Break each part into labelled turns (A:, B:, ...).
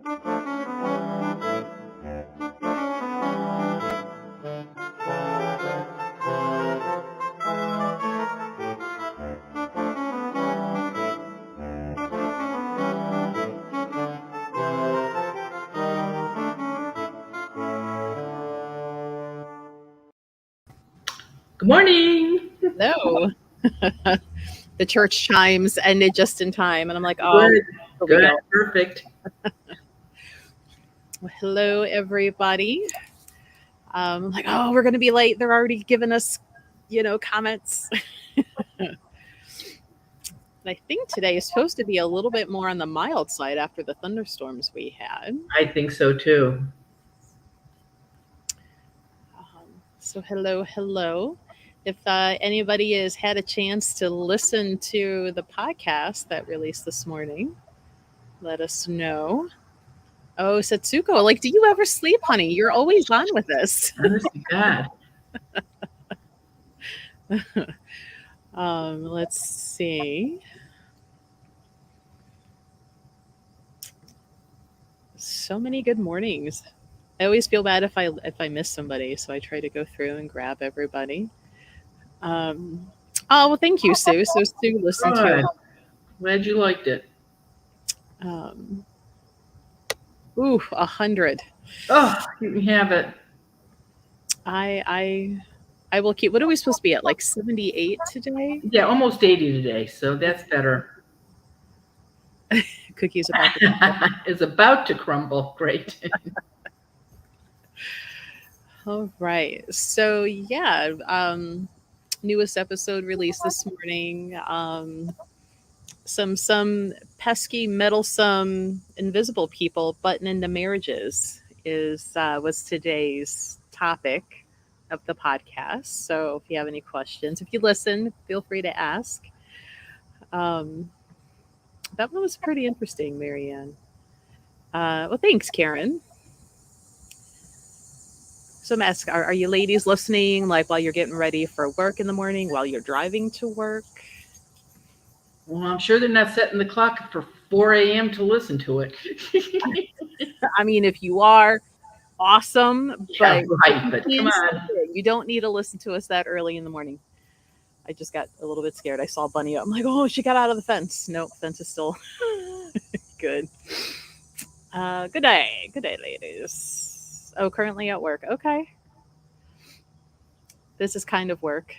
A: Good morning.
B: Hello. The church chimes ended just in time, and I'm like, oh,
A: Good.
B: here we
A: Good.
B: go.
A: Perfect.
B: Well, hello, everybody. Like, oh, we're going to be late. They're already giving us, comments. And I think today is supposed to be a little bit more on the mild side after the thunderstorms we had.
A: I think so too.
B: So hello. If anybody has had a chance to listen to the podcast that released this morning, let us know. Oh, Setsuko, like, do you ever sleep, honey? You're always on with us.
A: Honest to God.
B: Let's see. So many good mornings. I always feel bad if I miss somebody, so I try to go through and grab everybody. Oh well, thank you, Sue. So Sue listened to
A: Good.
B: it.
A: Glad you liked it.
B: 100.
A: Oh, you can have it.
B: I will keep. What are we supposed to be at? Like 78 today?
A: Yeah, almost 80 today, so that's better.
B: Cookies about to
A: It's about to crumble. Great.
B: All right. So yeah, newest episode released this morning. Some pesky, meddlesome, invisible people butting into marriages was today's topic of the podcast. So if you have any questions, if you listen, feel free to ask. That one was pretty interesting, Marianne. Well, thanks, Karen. So I'm asking, are you ladies listening like while you're getting ready for work in the morning, while you're driving to work?
A: Well, I'm sure they're not setting the clock for 4 a.m. to listen to it.
B: I mean, if you are, awesome.
A: Yeah,
B: But
A: right, but come on.
B: you don't need to listen to us that early in the morning. I just got a little bit scared. I saw Bunny. I'm like, oh, she got out of the fence. Nope, fence is still good. Good day, ladies. Oh, currently at work. Okay, this is kind of work.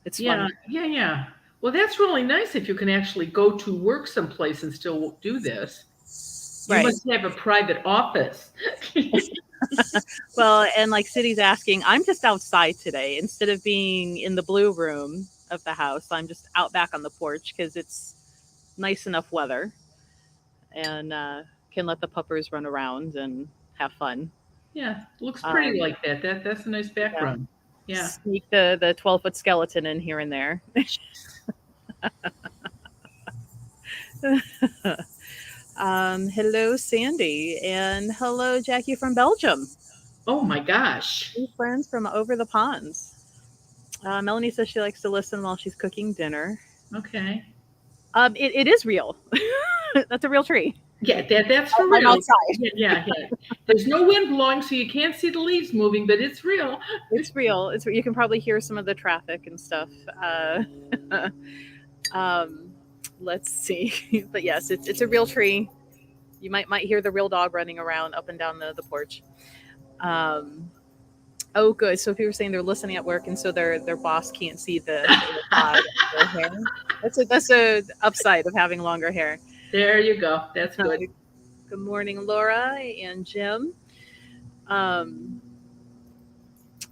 B: It's
A: Yeah,
B: fun.
A: yeah. Well, that's really nice if you can actually go to work someplace and still do this. You
B: Right.
A: must have a private office.
B: Well, and like City's asking, I'm just outside today instead of being in the blue room of the house. I'm just out back on the porch because it's nice enough weather and can let the puppers run around and have fun.
A: Yeah, looks pretty like that. That's a nice
B: Yeah.
A: background. Yeah.
B: Sneak the 12-foot skeleton in here and there. Hello, Sandy, and hello, Jackie from Belgium.
A: Oh my gosh.
B: New friends from over the ponds. Melanie says she likes to listen while she's cooking dinner.
A: Okay.
B: It is real. That's a real tree.
A: Yeah, that's for
B: I'm
A: real.
B: outside.
A: Yeah. There's no wind blowing, so you can't see the leaves moving, but it's real.
B: It's real. You can probably hear some of the traffic and stuff. Let's see. But yes, it's a real tree. You might hear the real dog running around up and down the porch. Oh, good. So people were saying they're listening at work, and so their boss can't see the hair. That's a upside of having longer hair.
A: There you go. That's good.
B: Good morning, Laura and Jim.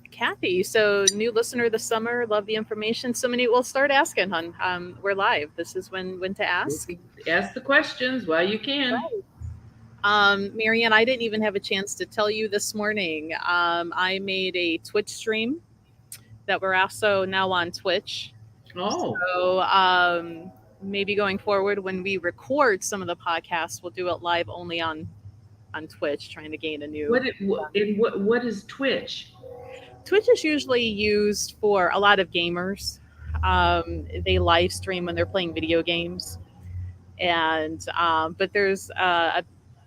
B: Kathy, so new listener this summer, love the information. So many, we'll start asking, hon. We're live. This is when to ask.
A: Ask the questions while you can.
B: Right. Marianne, I didn't even have a chance to tell you this morning. I made a Twitch stream that we're also now on Twitch.
A: Oh.
B: So maybe going forward when we record some of the podcasts, we'll do it live only on Twitch, trying to gain a new.
A: What is Twitch?
B: Twitch is usually used for a lot of gamers. They live stream when they're playing video games, and but there's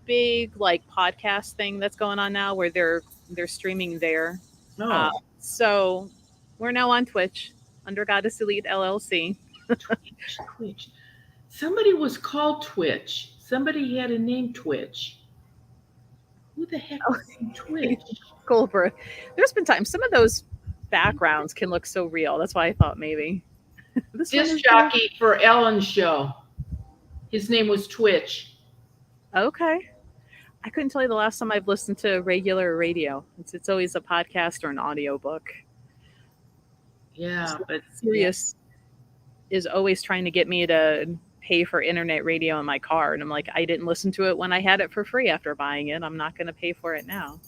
B: big like podcast thing that's going on now where they're streaming there.
A: Oh,
B: So we're now on Twitch under Goddess Elite LLC.
A: Twitch. Somebody was called Twitch. Somebody had a name Twitch. Who the heck was named Twitch?
B: Goldberg. There's been times some of those backgrounds can look so real. That's why I thought maybe this one
A: Disc
B: is
A: jockey for Ellen's show. His name was Twitch.
B: okay. I couldn't tell you the last time I've listened to regular radio. It's always a podcast or an audiobook.
A: Yeah, but
B: Sirius is always trying to get me to pay for internet radio in my car, and I'm like, I didn't listen to it when I had it for free after buying it. I'm not going to pay for it now.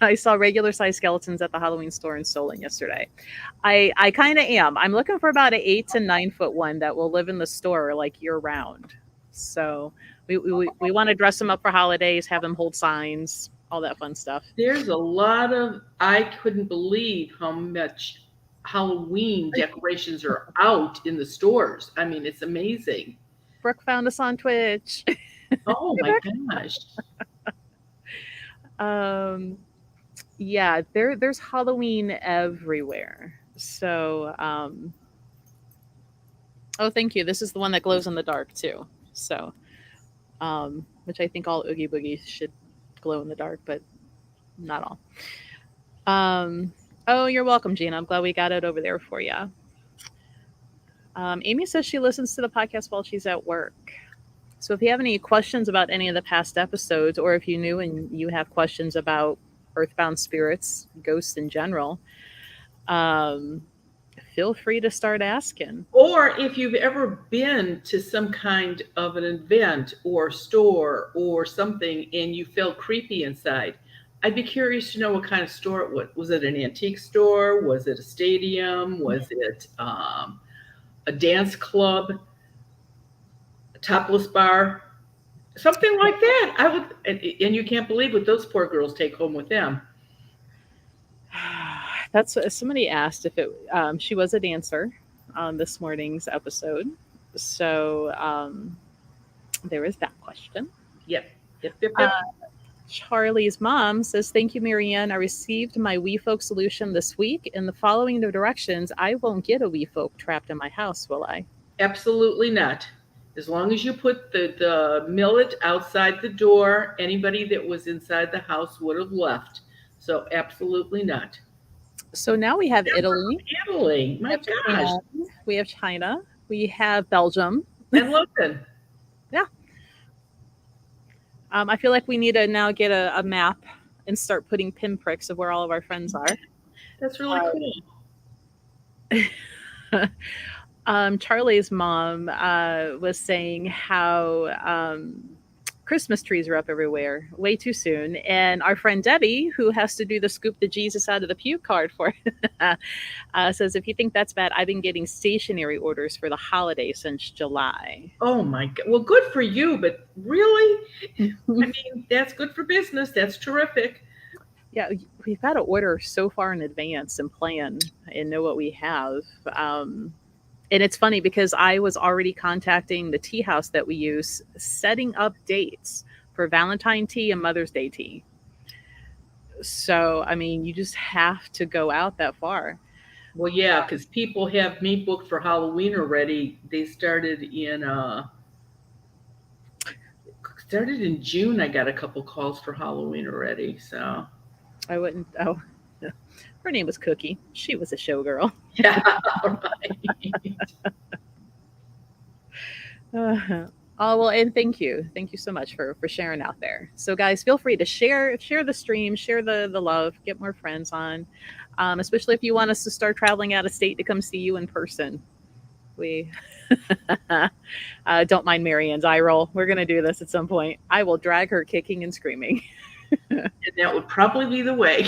B: I saw regular size skeletons at the Halloween store in Solon yesterday. I kind of am. I'm looking for about an 8 to 9 foot one that will live in the store like year round. So we want to dress them up for holidays, have them hold signs, all that fun stuff.
A: there's a lot of, I couldn't believe how much Halloween decorations are out in the stores. I mean, it's amazing.
B: Brooke found us on Twitch.
A: Oh my gosh.
B: Yeah, there's Halloween everywhere. So oh, thank you. This is the one that glows in the dark too. So which I think all Oogie Boogies should glow in the dark, but not all. Oh, you're welcome, Gina. I'm glad we got it over there for you. Amy says she listens to the podcast while she's at work. So if you have any questions about any of the past episodes, or if you knew and you have questions about earthbound spirits, ghosts in general, feel free to start asking.
A: Or if you've ever been to some kind of an event or store or something and you felt creepy inside, I'd be curious to know what kind of store it was. Was it an antique store? Was it a stadium? Was it a dance club? A topless bar? Something like that. I would, and you can't believe what those poor girls take home with them.
B: That's what somebody asked if it. She was a dancer on this morning's episode, so there is that question.
A: Yep.
B: Charlie's mom says, "Thank you, Marianne. I received my Wee Folk solution this week. In the following directions, I won't get a Wee Folk trapped in my house, will I?"
A: Absolutely not. As long as you put the millet outside the door, anybody that was inside the house would have left. So absolutely not.
B: So now we have Italy,
A: Italy, my gosh.
B: we have China, we have Belgium.
A: And London.
B: I feel like we need to now get a map and start putting pinpricks of where all of our friends are.
A: That's really
B: cool. Charlie's mom was saying how Christmas trees are up everywhere way too soon. And our friend Debbie, who has to do the scoop the Jesus out of the pew card for, says, if you think that's bad, I've been getting stationery orders for the holiday since July.
A: Oh my God. Well, good for you, but really? I mean, that's good for business. That's terrific.
B: Yeah, we've got to order so far in advance and plan and know what we have. And it's funny because I was already contacting the tea house that we use, setting up dates for Valentine tea and Mother's Day tea. So, I mean, you just have to go out that far.
A: Well, yeah, because people have me booked for Halloween already. They started in June. I got a couple calls for Halloween already. So
B: I wouldn't. Oh, her name was Cookie. She was a showgirl.
A: yeah, right.
B: Oh, well, and thank you so much for sharing out there. So guys, feel free to share the stream, share the love, get more friends on, especially if you want us to start traveling out of state to come see you in person. We don't mind Marianne's eye roll. We're gonna do this at some point. I will drag her kicking and screaming.
A: And that would probably be the way.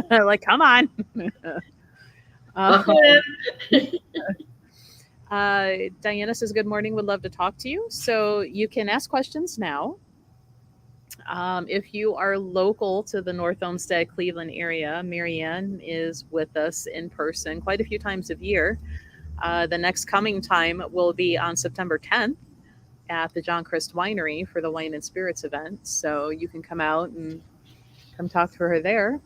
B: Like, come on. Diana says, good morning, would love to talk to you. So you can ask questions now. If you are local to the North Olmsted, Cleveland area, Marianne is with us in person quite a few times a year. The next coming time will be on September 10th at the John Christ Winery for the Wine and Spirits event. So you can come out and come talk to her there.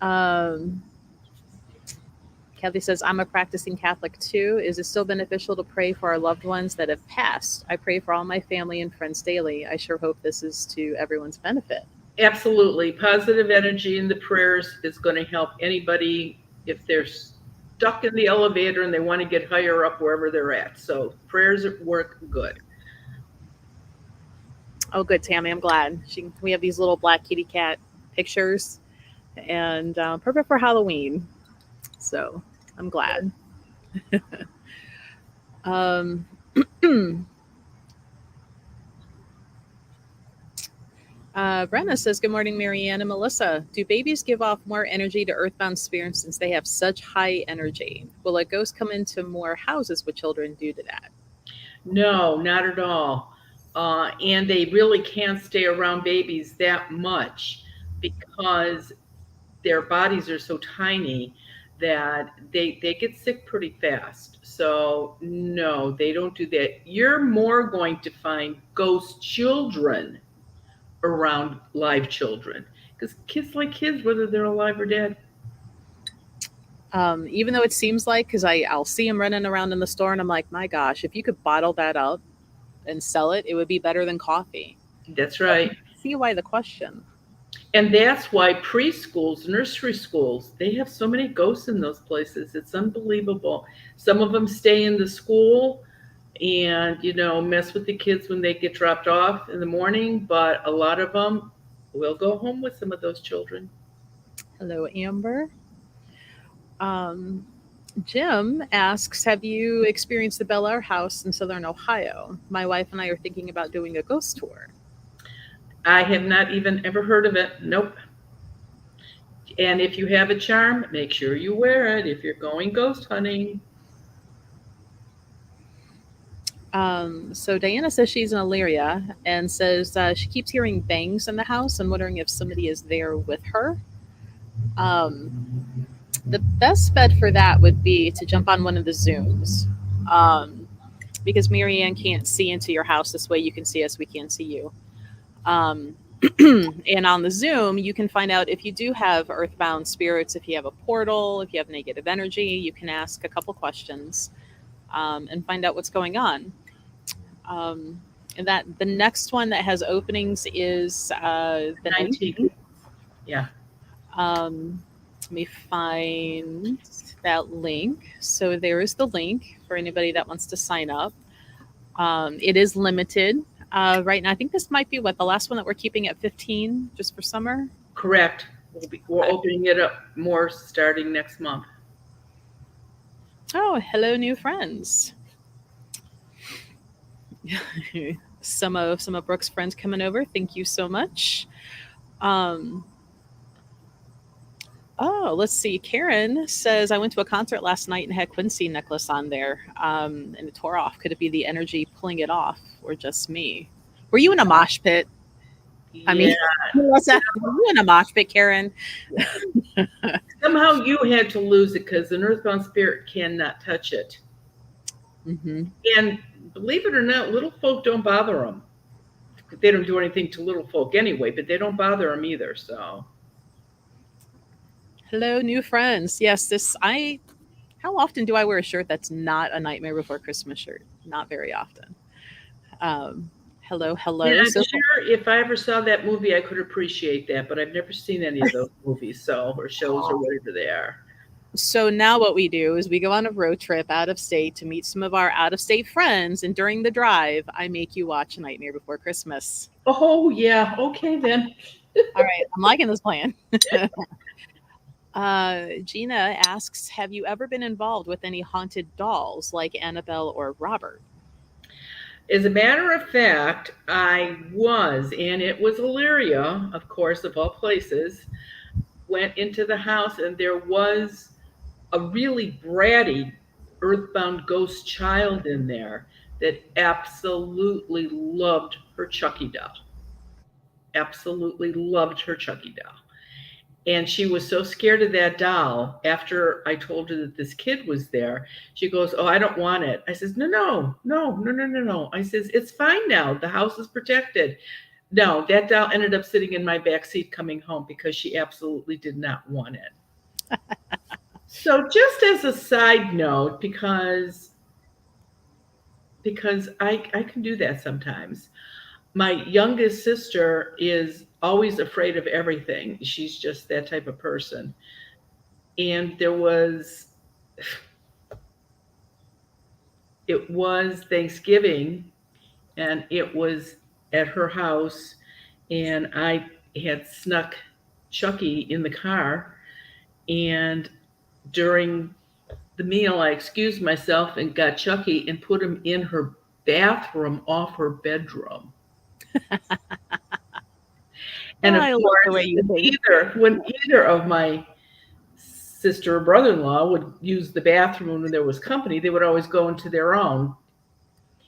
B: Um, Kathy says, I'm a practicing Catholic too. Is it still beneficial to pray for our loved ones that have passed? I pray for all my family and friends daily. I sure hope this is to everyone's benefit.
A: Absolutely. Positive energy in the prayers is going to help anybody if they're stuck in the elevator and they want to get higher up wherever they're at. So prayers work good.
B: Oh, good, Tammy. I'm glad. We have these little black kitty cat pictures and perfect for Halloween. So I'm glad. Brenna says, good morning, Marianne and Melissa. Do babies give off more energy to earthbound spirits since they have such high energy? Will a ghost come into more houses with children due to that?
A: No, not at all. And they really can't stay around babies that much because their bodies are so tiny that they get sick pretty fast. So no, they don't do that. You're more going to find ghost children around live children because kids like kids whether they're alive or dead.
B: Even though it seems like, because I'll see them running around in the store and I'm like, my gosh, if you could bottle that up and sell it, it would be better than coffee.
A: That's right.
B: See why the question.
A: And that's why preschools, nursery schools, they have so many ghosts in those places. It's unbelievable. Some of them stay in the school and, mess with the kids when they get dropped off in the morning, but a lot of them will go home with some of those children.
B: Hello, Amber. Jim asks, have you experienced the Bel Air House in Southern Ohio? My wife and I are thinking about doing a ghost tour.
A: I have not even ever heard of it. Nope. And if you have a charm, make sure you wear it if you're going ghost hunting.
B: So Diana says she's in Elyria and says she keeps hearing bangs in the house and wondering if somebody is there with her. The best bet for that would be to jump on one of the Zooms, because Marianne can't see into your house. This way you can see us, we can't see you. And on the Zoom, you can find out if you do have earthbound spirits, if you have a portal, if you have negative energy. You can ask a couple questions and find out what's going on. And that the next one that has openings is the 19th.
A: Yeah.
B: Let me find that link. So there is the link for anybody that wants to sign up. It is limited right now. I think this might be the last one that we're keeping at 15 just for summer.
A: Correct. We're opening it up more starting next month.
B: Oh, hello, new friends. some of Brooke's friends coming over. Thank you so much. Oh, let's see. Karen says, I went to a concert last night and had Quincy necklace on there and it tore off. Could it be the energy pulling it off or just me? Were you in a mosh pit? I mean, were you in a mosh pit, Karen?
A: Somehow you had to lose it because an earthbound spirit cannot touch it.
B: Mm-hmm.
A: And believe it or not, little folk don't bother them. They don't do anything to little folk anyway, but they don't bother them either. So.
B: Hello, new friends. Yes, how often do I wear a shirt that's not a Nightmare Before Christmas shirt? Not very often. Hello.
A: Yeah, I'm sure if I ever saw that movie, I could appreciate that, but I've never seen any of those movies, or shows or whatever they are.
B: So now what we do is we go on a road trip out of state to meet some of our out of state friends. And during the drive, I make you watch Nightmare Before Christmas.
A: Oh, yeah. Okay, then.
B: All right. I'm liking this plan. Gina asks, have you ever been involved with any haunted dolls like Annabelle or Robert?
A: As a matter of fact, I was, and it was Elyria, of course, of all places, went into the house and there was a really bratty earthbound ghost child in there that absolutely loved her Chucky doll. Absolutely loved her Chucky doll. And she was so scared of that doll after I told her that this kid was there. She goes, "Oh, I don't want it." I says, No. I says, "It's fine now. The house is protected." No, that doll ended up sitting in my back seat coming home because she absolutely did not want it. So just as a side note, because I can do that sometimes. My youngest sister is always afraid of everything. She's just that type of person. And it was Thanksgiving, and it was at her house, and I had snuck Chucky in the car, and during the meal I excused myself and got Chucky and put him in her bathroom off her bedroom. And of
B: I love the way
A: course,
B: you think.
A: when either of my sister or brother-in-law would use the bathroom when there was company, they would always go into their own.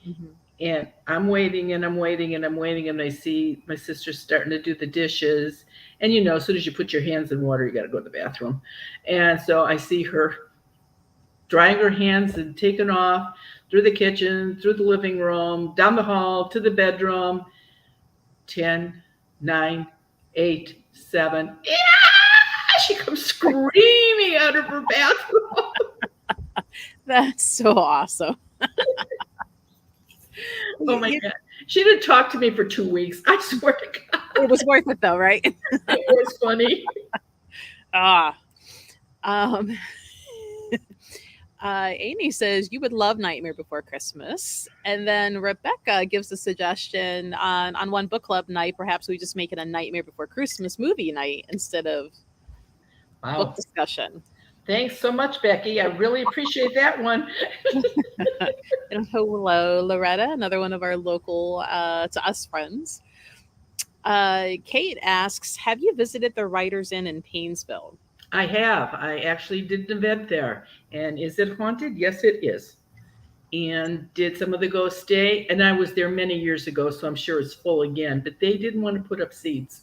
B: Mhm.
A: And I'm waiting and I'm waiting and I'm waiting, and I see my sister starting to do the dishes. And as soon as you put your hands in water, you got to go to the bathroom. And so I see her drying her hands and taking off through the kitchen, through the living room, down the hall to the bedroom. 10, 9, 8, 7. Yeah! She comes screaming out of her bathroom.
B: That's so awesome.
A: Oh my God. She didn't talk to me for 2 weeks. I swear to God.
B: It was worth it though, right?
A: It was funny.
B: Ah. Um, Amy says you would love Nightmare Before Christmas, and then Rebecca gives a suggestion on one book club night. Perhaps we just make it a Nightmare Before Christmas movie night instead of book
A: Wow.
B: discussion.
A: Thanks so much, Becky. I really appreciate that one.
B: And hello, Loretta, another one of our local to us friends. Kate asks, "Have you visited the Writers Inn in Painesville?"
A: I have. I actually did an event there. And is it haunted? Yes, it is. And did some of the ghosts stay? And I was there many years ago, so I'm sure it's full again. But they didn't want to put up seats.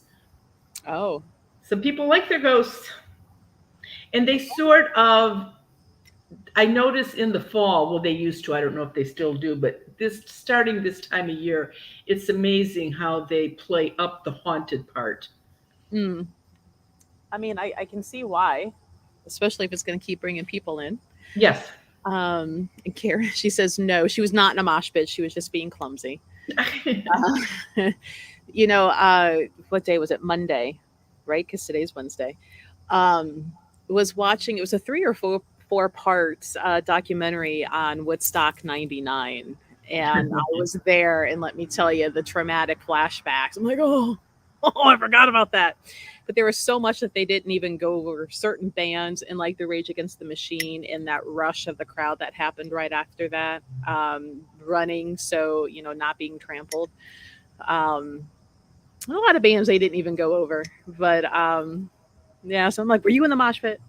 B: Oh,
A: Some people like their ghosts. And they sort of, I notice in the fall, well, they used to, I don't know if they still do, but starting this time of year, it's amazing how they play up the haunted part.
B: mm. I mean, I can see why, especially if it's going to keep bringing people in.
A: Yes.
B: And Karen, she says no, she was not in a mosh pit. She was just being clumsy. What day was it? Monday, right? Because today's Wednesday. Was watching. It was a 3 or 4 parts documentary on Woodstock '99, and I was there. And let me tell you, the traumatic flashbacks. I'm like, oh, I forgot about that. But there was so much that they didn't even go over certain bands and like the Rage Against the Machine and that rush of the crowd that happened right after that, running, so not being trampled. A lot of bands they didn't even go over, but yeah. So I'm like, were you in the mosh pit?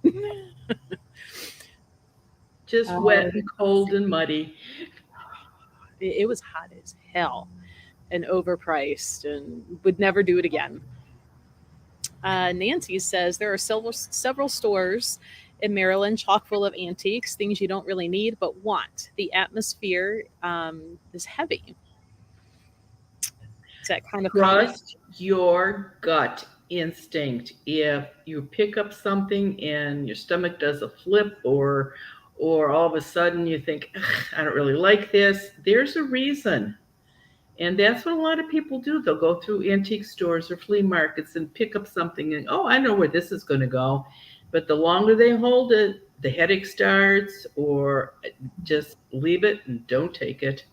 A: Just wet and cold and muddy.
B: It was hot as hell and overpriced, and would never do it again. Nancy says there are several stores in Maryland chock full of antiques, things you don't really need but want. The atmosphere is heavy. Is that kind of common?
A: Trust your gut instinct. If you pick up something and your stomach does a flip, or all of a sudden you think, "Ugh, I don't really like this," there's a reason. And that's what a lot of people do. They'll go through antique stores or flea markets and pick up something and, oh, I know where this is going to go. But the longer they hold it, the headache starts, or just leave it and don't take it.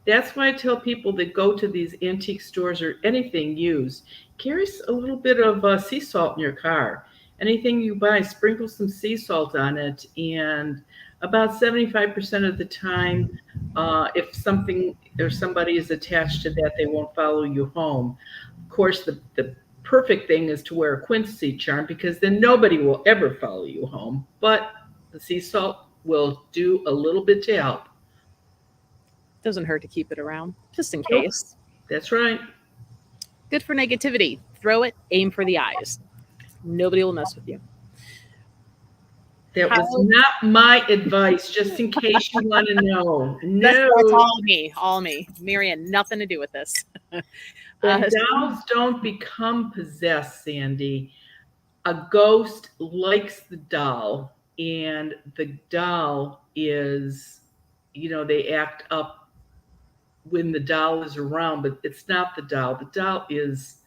A: That's why I tell people that go to these antique stores or anything used, carry a little bit of sea salt in your car. Anything you buy, sprinkle some sea salt on it, and about 75% of the time, if something or somebody is attached to that, they won't follow you home. Of course, the perfect thing is to wear a quincy charm, because then nobody will ever follow you home. But the sea salt will do a little bit to help.
B: Doesn't hurt to keep it around, just in
A: Nope,
B: case.
A: that's right.
B: Good for negativity. Throw it, aim for the eyes. Nobody will mess with you.
A: That was not my advice, just in case you want to know.
B: That's
A: No.
B: all me. Marianne, nothing to do with this.
A: And dolls don't become possessed, Sandy. A ghost likes the doll, and the doll is, they act up when the doll is around, but it's not the doll. The doll is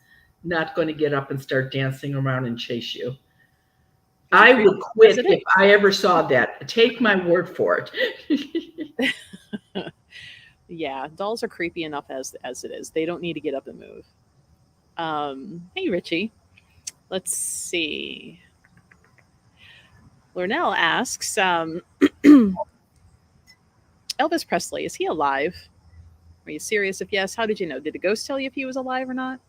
A: not going to get up and start dancing around and chase you. I would quit if I ever saw that. Take my word for it.
B: Yeah, dolls are creepy enough as it is. They don't need to get up and move. Hey, Richie. Let's see. Lornell asks, Elvis Presley, is he alive? Are you serious? If yes, how did you know? Did the ghost tell you if he was alive or not?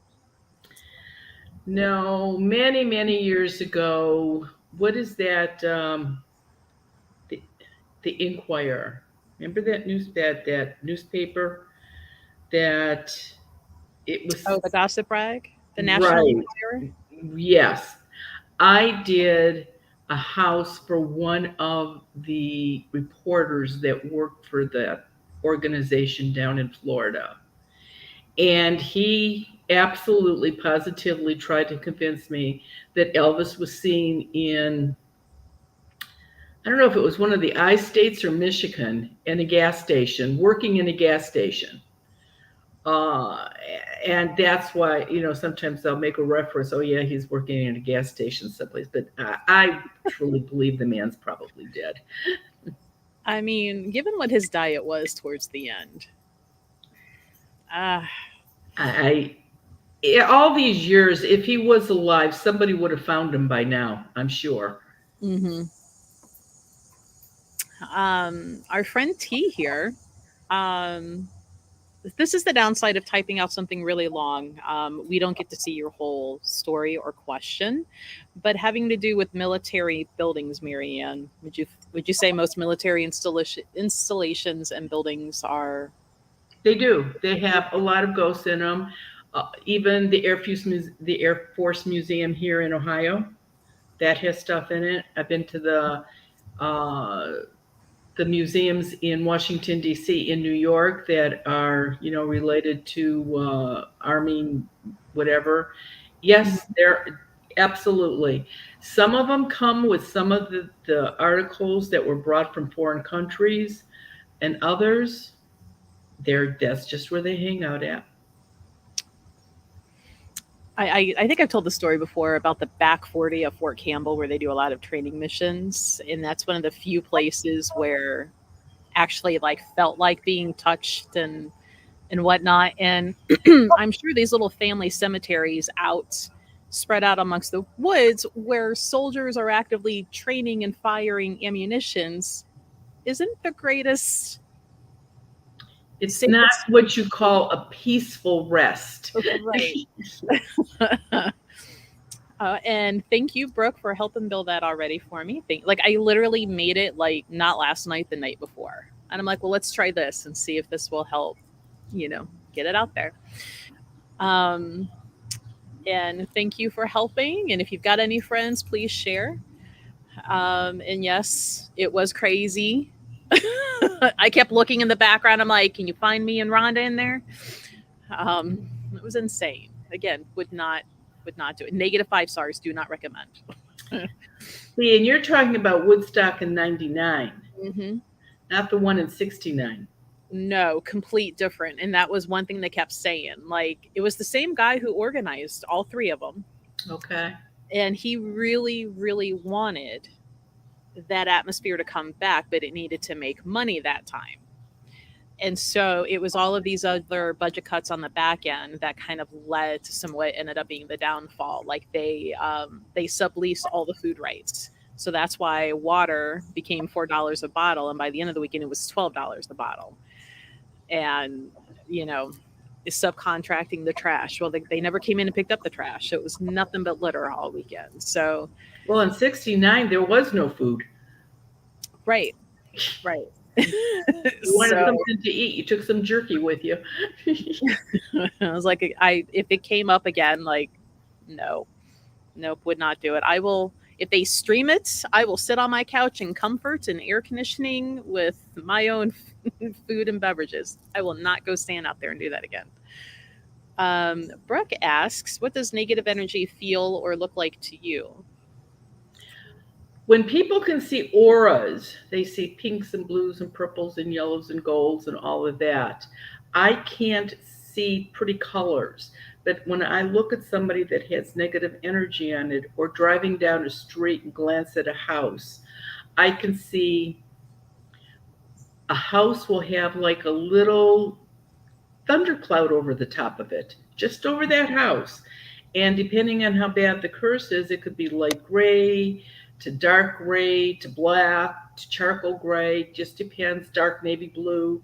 A: No, many, many years ago. What is that? The Inquirer. Remember that newspaper that it was.
B: Oh, the Gossip Rag, the National Enquirer.
A: Yes, I did a house for one of the reporters that worked for that organization down in Florida, and he absolutely, positively tried to convince me that Elvis was seen in, I don't know if it was one of the I-states or Michigan, in a gas station, working in a gas station. And that's why, sometimes I'll make a reference, oh yeah, he's working in a gas station someplace, but I truly believe the man's probably dead.
B: I mean, given what his diet was towards the end.
A: All these years, if he was alive, somebody would have found him by now, I'm sure.
B: Mm-hmm. Our friend T here, this is the downside of typing out something really long. We don't get to see your whole story or question, but having to do with military buildings, Marianne, would you say most military installations and buildings are?
A: They do. They have a lot of ghosts in them. Even the Air Force Museum here in Ohio, that has stuff in it. I've been to the museums in Washington, D.C., in New York that are, related to Army, whatever. Yes, they're absolutely. Some of them come with some of the articles that were brought from foreign countries, and others, that's just where they hang out at.
B: I think I've told the story before about the back 40 of Fort Campbell where they do a lot of training missions. And that's one of the few places where actually felt like being touched and whatnot. And I'm sure these little family cemeteries spread out amongst the woods where soldiers are actively training and firing ammunitions isn't the greatest.
A: It's not what you call a peaceful rest.
B: Right. And thank you, Brooke, for helping build that already for me. I literally made it not last night, the night before. And I'm like, well, let's try this and see if this will help, get it out there. And thank you for helping. And if you've got any friends, please share. And yes, it was crazy. I kept looking in the background. I'm like, can you find me and Rhonda in there? It was insane. Again, would not do it. -5 stars, do not recommend.
A: See, and you're talking about Woodstock in 99,
B: mm-hmm.
A: Not the one in 69.
B: No, complete different. And that was one thing they kept saying. It was the same guy who organized all three of them.
A: Okay.
B: And he really, really wanted that atmosphere to come back, but it needed to make money that time. And so it was all of these other budget cuts on the back end that kind of led to what ended up being the downfall. They subleased all the food rights. So that's why water became $4 a bottle. And by the end of the weekend, it was $12 a bottle. And, subcontracting the trash. Well, they never came in and picked up the trash. It was nothing but litter all weekend. So,
A: well, in 69, there was no food.
B: Right.
A: You wanted something to eat. You took some jerky with you.
B: I was like, if it came up again, no. Nope, would not do it. I will, if they stream it, I will sit on my couch in comfort and air conditioning with my own food and beverages. I will not go stand out there and do that again. Brooke asks, what does negative energy feel or look like to you?
A: When people can see auras, they see pinks and blues and purples and yellows and golds and all of that. I can't see pretty colors, but when I look at somebody that has negative energy on it, or driving down a street and glance at a house, I can see a house will have like a little thundercloud over the top of it, just over that house. And depending on how bad the curse is, it could be light gray to dark gray to black to charcoal gray, just depends, dark navy blue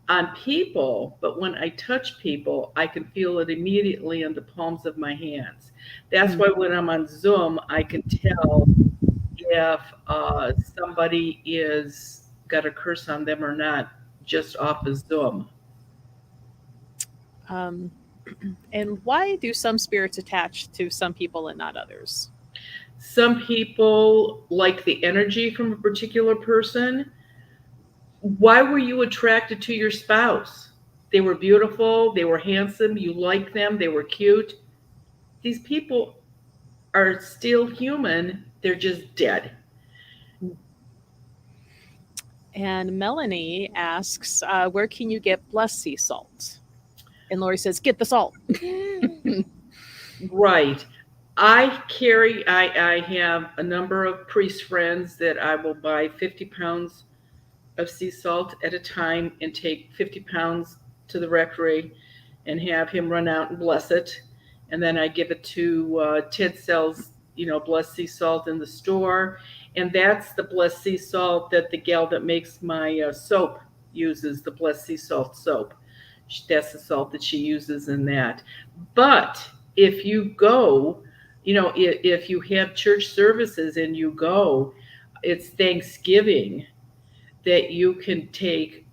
A: on people. But when I touch people, I can feel it immediately in the palms of my hands. That's
B: Hmm.
A: why when I'm on Zoom, I can tell if somebody is got a curse on them or not just off of Zoom.
B: Um, and why do some spirits attach to some people and not others?
A: Some people like the energy from a particular person. Why were you attracted to your spouse? They were beautiful, they were handsome, you liked them, they were cute. These people are still human, they're just dead.
B: And Melanie asks, where can you get blessed sea salt? And Lori says, get the salt.
A: Right. I have a number of priest friends that I will buy 50 pounds of sea salt at a time and take 50 pounds to the rectory and have him run out and bless it. And then I give it to Ted sells, blessed sea salt in the store. And that's the blessed sea salt that the gal that makes my soap uses, the blessed sea salt soap. That's the salt that she uses in that. But if you go, if you have church services and you go, it's Thanksgiving that you can take,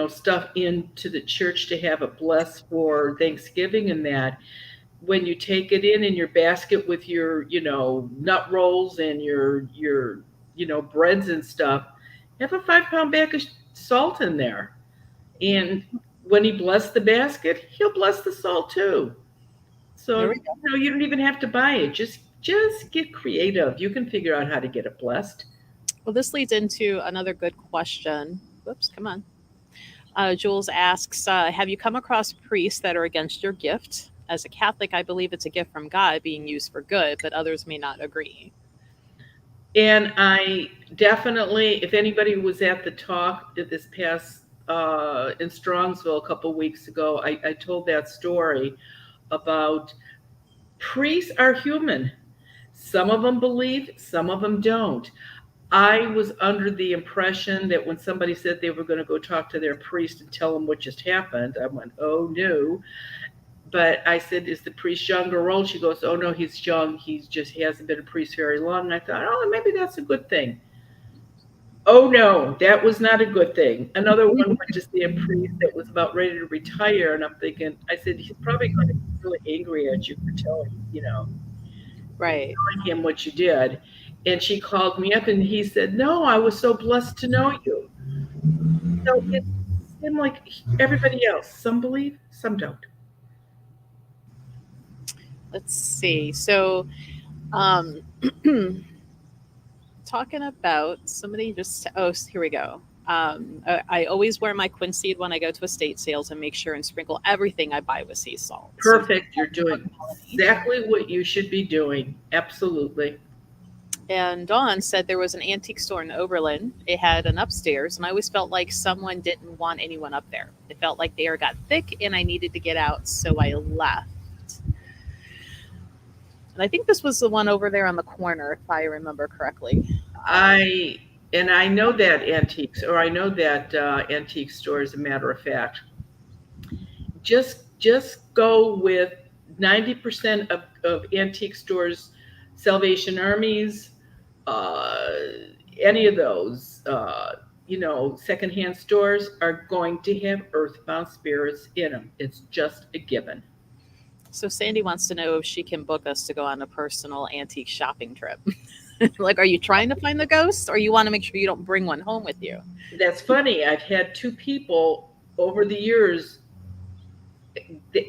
A: stuff into the church to have it blessed for Thanksgiving and that. When you take it in your basket with your, nut rolls and your, breads and stuff, have a 5 pound bag of salt in there. And when he blessed the basket, he'll bless the salt too.
B: There
A: So,
B: we go.
A: you don't even have to buy it. Just get creative. You can figure out how to get it blessed.
B: Well, this leads into another good question. Whoops, come on. Jules asks, have you come across priests that are against your gift? As a Catholic, I believe it's a gift from God being used for good, but others may not agree.
A: And I definitely, if anybody was at the talk at this past in Strongsville a couple weeks ago, I told that story about priests are human. Some of them believe, some of them don't. I was under the impression that when somebody said they were going to go talk to their priest and tell them what just happened, I went, oh no. But I said, is the priest young or old? She goes, oh no, he's young. He hasn't been a priest very long. And I thought, oh, maybe that's a good thing. Oh no, that was not a good thing. Another one went to see a priest that was about ready to retire, and I'm thinking, I said, he's probably going to be really angry at you for
B: Right.
A: telling him what you did. And she called me up, and he said, no, I was so blessed to know you. So it's him like everybody else. Some believe, some don't.
B: Let's see. So, um, talking about somebody just, oh, here we go. I always wear my quinceañera when I go to estate sales and make sure and sprinkle everything I buy with sea salt. So,
A: Perfect. You're doing exactly what you should be doing. Absolutely.
B: and Dawn said there was an antique store in Oberlin. It had an upstairs, and I always felt like someone didn't want anyone up there. It felt like the air got thick, and I needed to get out, so I left. And I think this was the one over there on the corner, if I remember correctly.
A: I I know that antiques, or I know that antique store. As a matter of fact, just go with 90% of antique stores, Salvation Armies, uh, any of those, secondhand stores are going to have earthbound spirits in them. It's just a given.
B: So Sandy wants to know if she can book us to go on a personal antique shopping trip. Like, are you trying to find the ghost, or you want to make sure you don't bring one home with you?
A: That's funny. I've had two people over the years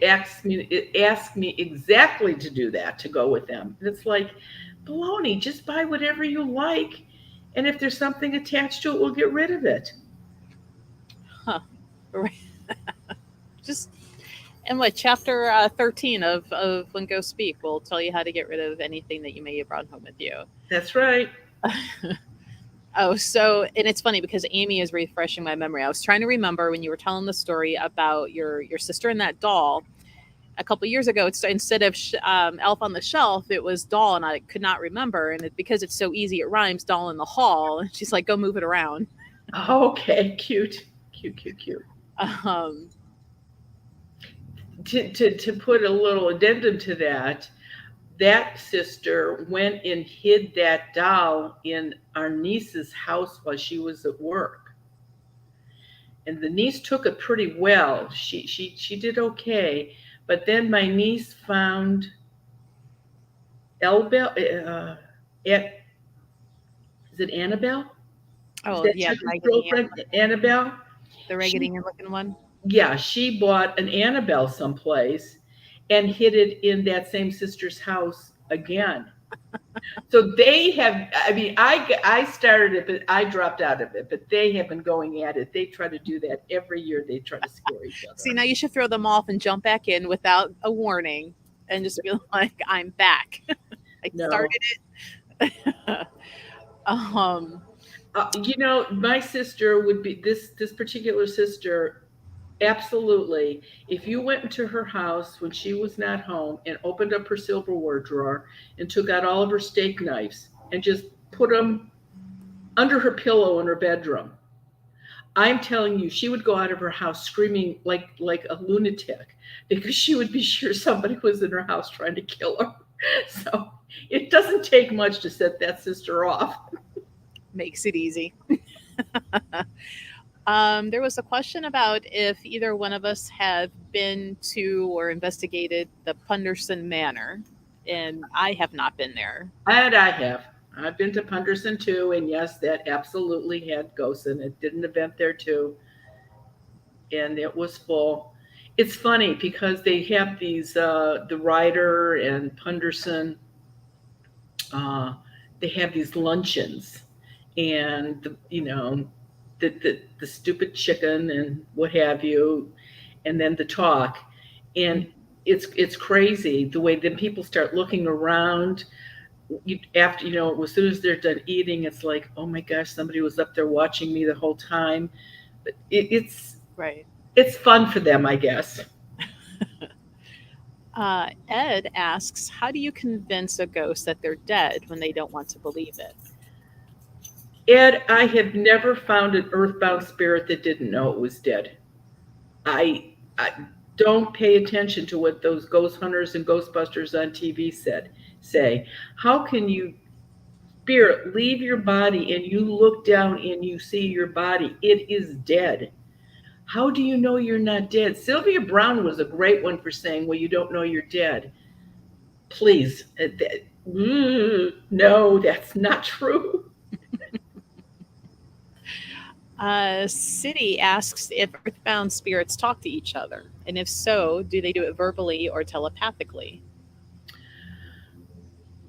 A: ask me exactly to do that, to go with them. And it's like, baloney, just buy whatever you like. And if there's something attached to it, we'll get rid of it.
B: Huh. Just and what chapter 13 of When Ghosts Speak will tell you how to get rid of anything that you may have brought home with you.
A: That's right.
B: Oh, so, and it's funny because Amy is refreshing my memory. I was trying to remember when you were telling the story about your sister and that doll a couple years ago. It's instead of Elf on the Shelf, it was doll, and I could not remember. And because it's so easy, it rhymes. Doll in the hall. And she's like, "Go move it around."
A: Okay, cute.
B: Um,
A: To put a little addendum to that, that sister went and hid that doll in our niece's house while she was at work. And the niece took it pretty well. She did okay. But then my niece found Elbel, is it Annabelle? Is
B: oh
A: that
B: yeah,
A: Chuck's
B: Raggedy
A: girlfriend, Annabelle?
B: the Raggedy Ann looking one.
A: Yeah, she bought an Annabelle someplace and hid it in that same sister's house again. So they have, I mean, I started it, but I dropped out of it, but they have been going at it. They try to do that every year. They try to scare each other.
B: See, now you should throw them off and jump back in without a warning and just be like, I'm back. I
A: No.
B: started it.
A: My sister would be this particular sister. Absolutely. If you went into her house when she was not home and opened up her silverware drawer and took out all of her steak knives and just put them under her pillow in her bedroom, I'm telling you, she would go out of her house screaming like a lunatic because she would be sure somebody was in her house trying to kill her. So it doesn't take much to set that sister off.
B: Makes it easy. There was a question about if either one of us have been to or investigated the Punderson Manor, and I have not been there.
A: And I have. I've been to Punderson too, and yes, that absolutely had ghosts in it. Did an event there too, and it was full. It's funny because they have these, the Ryder and Punderson, they have these luncheons, and the stupid chicken and what have you, and then the talk, and it's crazy the way then people start looking around. After as soon as they're done eating, it's like, oh my gosh, somebody was up there watching me the whole time. But it's
B: Right.
A: It's fun for them, I guess.
B: Ed asks, how do you convince a ghost that they're dead when they don't want to believe it?
A: Ed, I have never found an earthbound spirit that didn't know it was dead. I don't pay attention to what those ghost hunters and Ghostbusters on TV say. How can you spirit leave your body and you look down and you see your body? It is dead. How do you know you're not dead? Sylvia Brown was a great one for saying, well, you don't know you're dead. Please. No, that's not true.
B: City asks if earthbound spirits talk to each other, and if so, do they do it verbally or telepathically?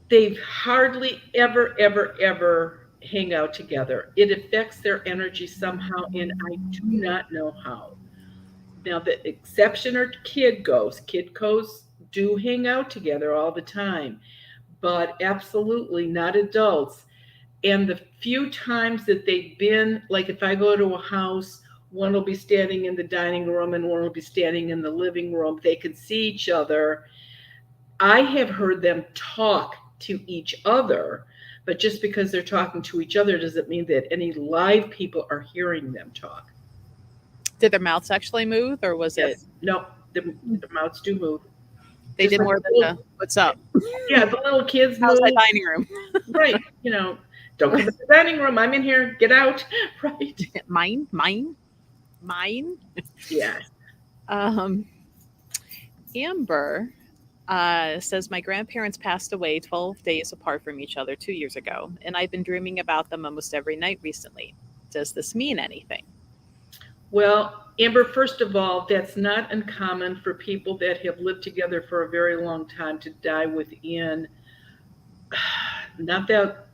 A: They hardly ever hang out together. It affects their energy somehow, and I do not know how. Now, the exception are kid ghosts. Kid ghosts do hang out together all the time, but absolutely not adults. And the few times that they've been, like if I go to a house, one will be standing in the dining room and one will be standing in the living room. They can see each other. I have heard them talk to each other, but just because they're talking to each other doesn't mean that any live people are hearing them talk.
B: Did their mouths actually move, or was it?
A: No, the mouths do move.
B: They
A: Just
B: did
A: like
B: more than
A: little-
B: what's up?
A: Yeah, the little kids
B: How's
A: move.
B: that dining room?
A: Right, don't come to the dining room. I'm in here. Get out. Right.
B: Mine.
A: Yeah.
B: Amber Says my grandparents passed away 12 days apart from each other 2 years ago, and I've been dreaming about them almost every night recently. Does this mean anything?
A: Well, Amber, first of all, that's not uncommon for people that have lived together for a very long time to die within not that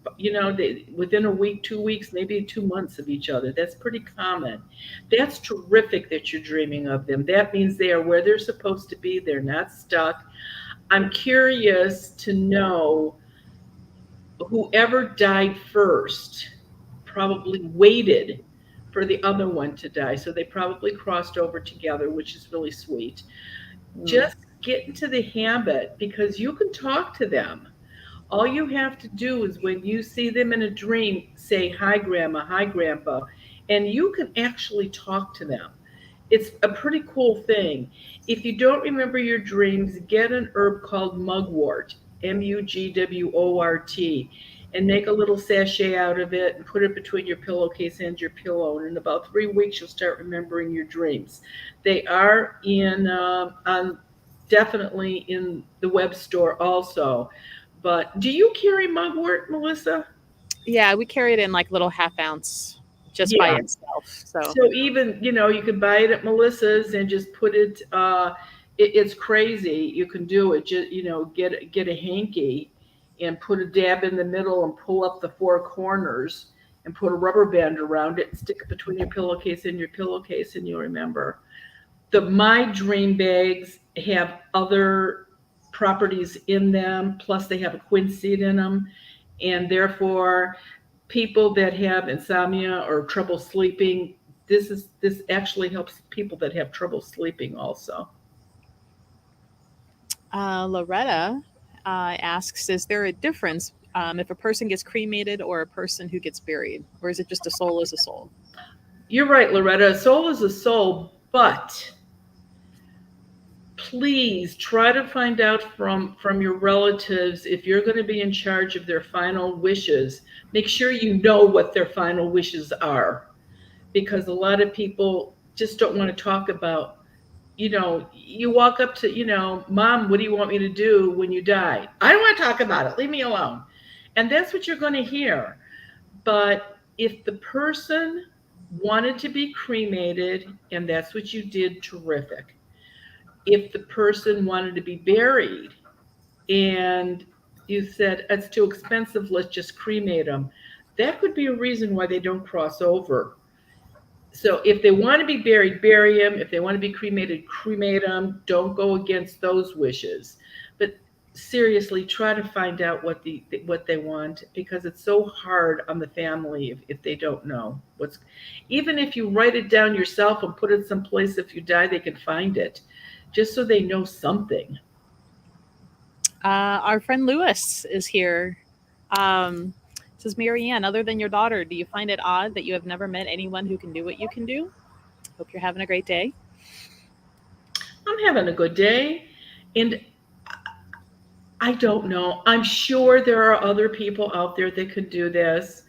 A: within a week, 2 weeks, maybe 2 months of each other. That's pretty common. That's terrific that you're dreaming of them. That means they are where they're supposed to be. They're not stuck. I'm curious to know whoever died first probably waited for the other one to die. So they probably crossed over together, which is really sweet.
B: Mm.
A: Just get into the habit because you can talk to them. All you have to do is when you see them in a dream, say, "Hi, Grandma, hi, Grandpa," and you can actually talk to them. It's a pretty cool thing. If you don't remember your dreams, get an herb called mugwort, Mugwort, and make a little sachet out of it and put it between your pillowcase and your pillow. And in about 3 weeks, you'll start remembering your dreams. They are on definitely in the web store also. But do you carry mugwort, Melissa?
B: Yeah, we carry it in like little half ounce just by
A: Yeah.
B: itself. So,
A: So even, you can buy it at Melissa's and just put it, it's crazy. You can do it. Just, get a hanky and put a dab in the middle and pull up the four corners and put a rubber band around it and stick it between your pillowcase and your pillowcase and you'll remember. My dream bags have other properties in them, plus they have a quinseed in them, and therefore people that have insomnia or trouble sleeping, this actually helps people that have trouble sleeping also.
B: Loretta asks, is there a difference if a person gets cremated or a person who gets buried? Or is it just a soul is a soul?
A: You're right, Loretta. A soul is a soul, but please try to find out from your relatives if you're going to be in charge of their final wishes. Make sure you know what their final wishes are because a lot of people just don't want to talk about, you walk up to, "Mom, what do you want me to do when you die?" "I don't want to talk about it, leave me alone." And that's what you're going to hear. But if the person wanted to be cremated and that's what you did, terrific. If the person wanted to be buried and you said, "It's too expensive, let's just cremate them," that could be a reason why they don't cross over. So if they want to be buried, bury them. If they want to be cremated, cremate them. Don't go against those wishes. But seriously, try to find out what they want because it's so hard on the family if they don't know what's. Even if you write it down yourself and put it someplace, if you die, they can find it, just so they know something.
B: Our friend Lewis is here. Um, Says, Marianne, other than your daughter, do you find it odd that you have never met anyone who can do what you can do? Hope you're having a great day.
A: I'm having a good day, and I don't know. I'm sure there are other people out there that could do this.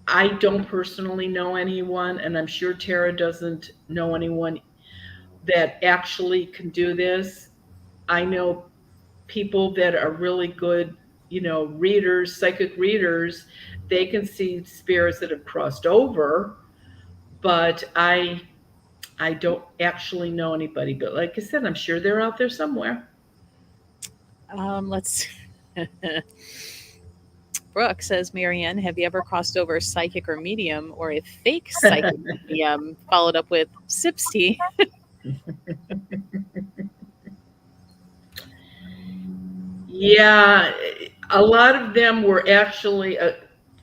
A: I don't personally know anyone, and I'm sure Tara doesn't know anyone that actually can do this. I know people that are really good, readers, psychic readers. They can see spirits that have crossed over, but I don't actually know anybody. But like I said, I'm sure they're out there somewhere.
B: Let's. Brooke says, Marianne, have you ever crossed over a psychic or medium or a fake psychic medium? Followed up with sips tea.
A: Yeah, a lot of them were actually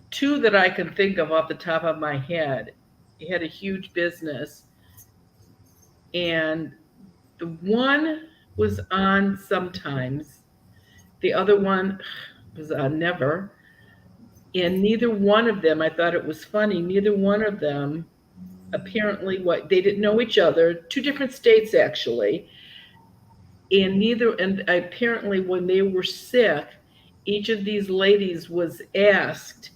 A: two that I can think of off the top of my head. He had a huge business, and the one was on sometimes, the other one was on never. And neither one of them, I thought it was funny, neither one of them apparently what they didn't know each other, two different states actually. And apparently when they were sick, each of these ladies was asked,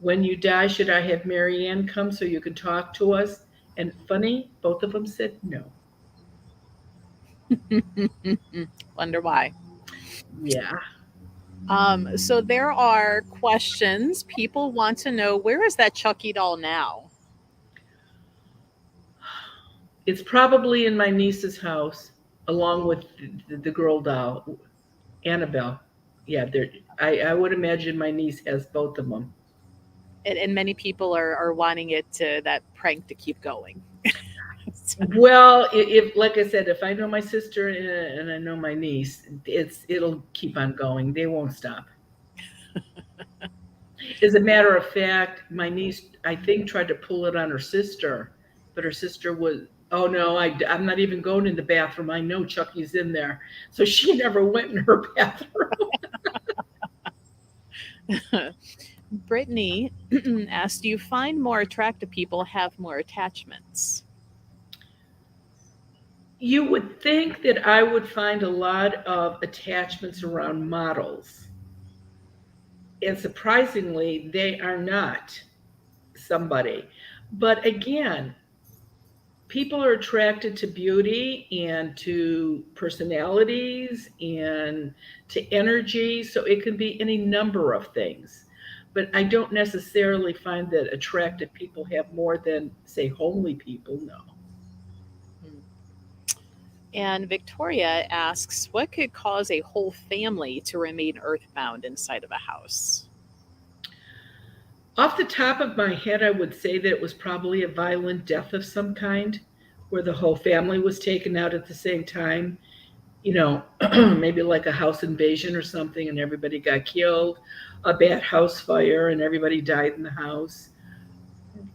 A: "When you die, should I have Marianne come so you can talk to us?" And funny, both of them said no.
B: Wonder why.
A: Yeah.
B: So there are questions. People want to know, where is that Chucky doll now?
A: It's probably in my niece's house, along with the girl doll, Annabelle. Yeah, there. I would imagine my niece has both of them.
B: And many people are wanting it to that prank to keep going.
A: Well, if like I said, if I know my sister and I know my niece, it'll keep on going. They won't stop. As a matter of fact, my niece, I think, tried to pull it on her sister, but her sister was, oh no, I'm not even going in the bathroom. I know Chucky's in there. So she never went in her bathroom.
B: Brittany asked, do you find more attractive people have more attachments?
A: You would think that I would find a lot of attachments around models. And surprisingly, they are not somebody. But again, people are attracted to beauty and to personalities and to energy. So it can be any number of things. But I don't necessarily find that attractive people have more than, say, homely people. No.
B: And Victoria asks, what could cause a whole family to remain earthbound inside of a house?
A: Off the top of my head, I would say that it was probably a violent death of some kind where the whole family was taken out at the same time. You know, maybe like a house invasion or something, and everybody got killed, a bad house fire, and everybody died in the house.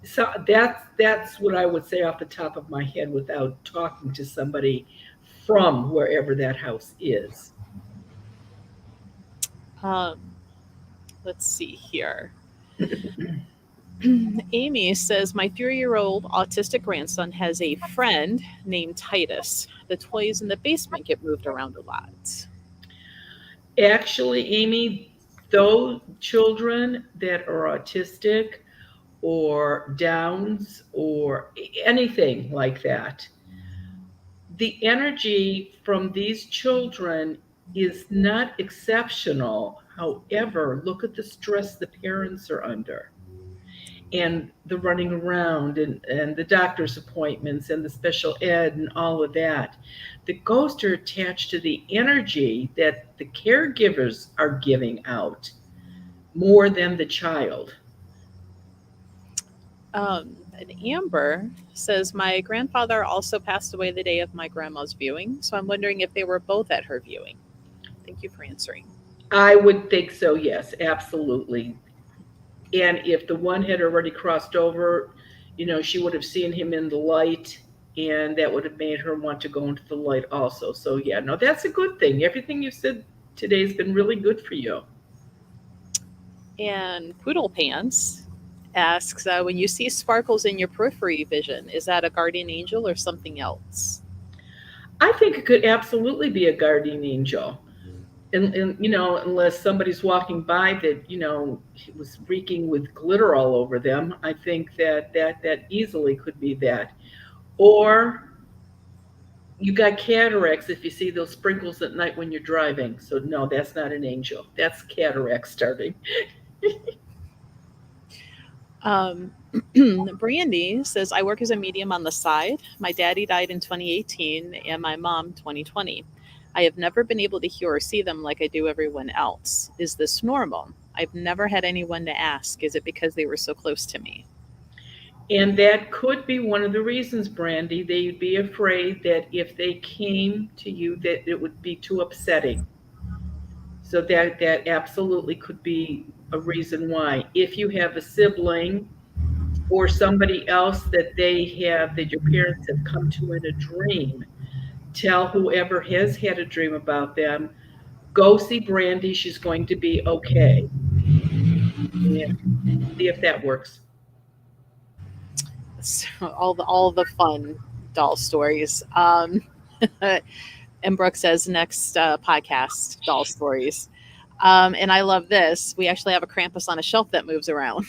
A: So that's what I would say off the top of my head without talking to somebody from wherever that house is.
B: Um, let's see here. Amy says, my 3-year-old autistic grandson has a friend named Titus. The toys in the basement get moved around a lot.
A: Actually, Amy, those children that are autistic or Downs or anything like that, the energy from these children is not exceptional. However, look at the stress the parents are under and the running around and the doctor's appointments and the special ed and all of that. The ghosts are attached to the energy that the caregivers are giving out more than the child.
B: And Amber says, my grandfather also passed away the day of my grandma's viewing, so I'm wondering if they were both at her viewing. Thank you for answering.
A: I would think so, yes, absolutely. And if the one had already crossed over, she would have seen him in the light, and that would have made her want to go into the light also. So, yeah, no, that's a good thing. Everything you said today has been really good for you.
B: And Poodle Pants asks, when you see sparkles in your periphery vision, is that a guardian angel or something else?
A: I think it could absolutely be a guardian angel. And unless somebody's walking by that was reeking with glitter all over them, I think that easily could be that. Or you got cataracts if you see those sprinkles at night when you're driving. So no, that's not an angel. That's cataracts starting.
B: Brandy says, I work as a medium on the side. My daddy died in 2018 and my mom 2020. I have never been able to hear or see them like I do everyone else. Is this normal? I've never had anyone to ask. Is it because they were so close to me?
A: And that could be one of the reasons, Brandy. They'd be afraid that if they came to you, that it would be too upsetting. So that absolutely could be a reason why. If you have a sibling or somebody else that that your parents have come to in a dream, tell whoever has had a dream about them, go see Brandy. She's going to be okay. Yeah. See if that works.
B: So all the fun doll stories. And Brooke says, next podcast, doll stories. And I love this. We actually have a Krampus on a shelf that moves around.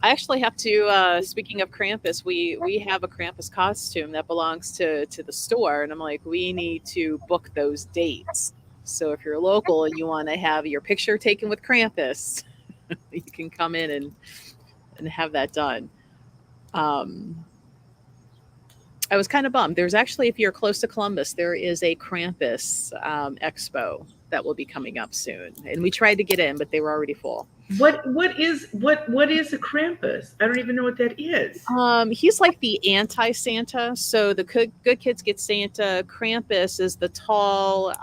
B: I actually have to. Speaking of Krampus, we have a Krampus costume that belongs to the store, and I'm like, we need to book those dates. So if you're local and you want to have your picture taken with Krampus, you can come in and have that done. Um, I was kind of bummed. There's actually, if you're close to Columbus, there is a Krampus expo that will be coming up soon, and we tried to get in, but they were already full.
A: What is a Krampus? I don't even know what that is.
B: He's like the anti-Santa. So the good kids get Santa. Krampus is the tall,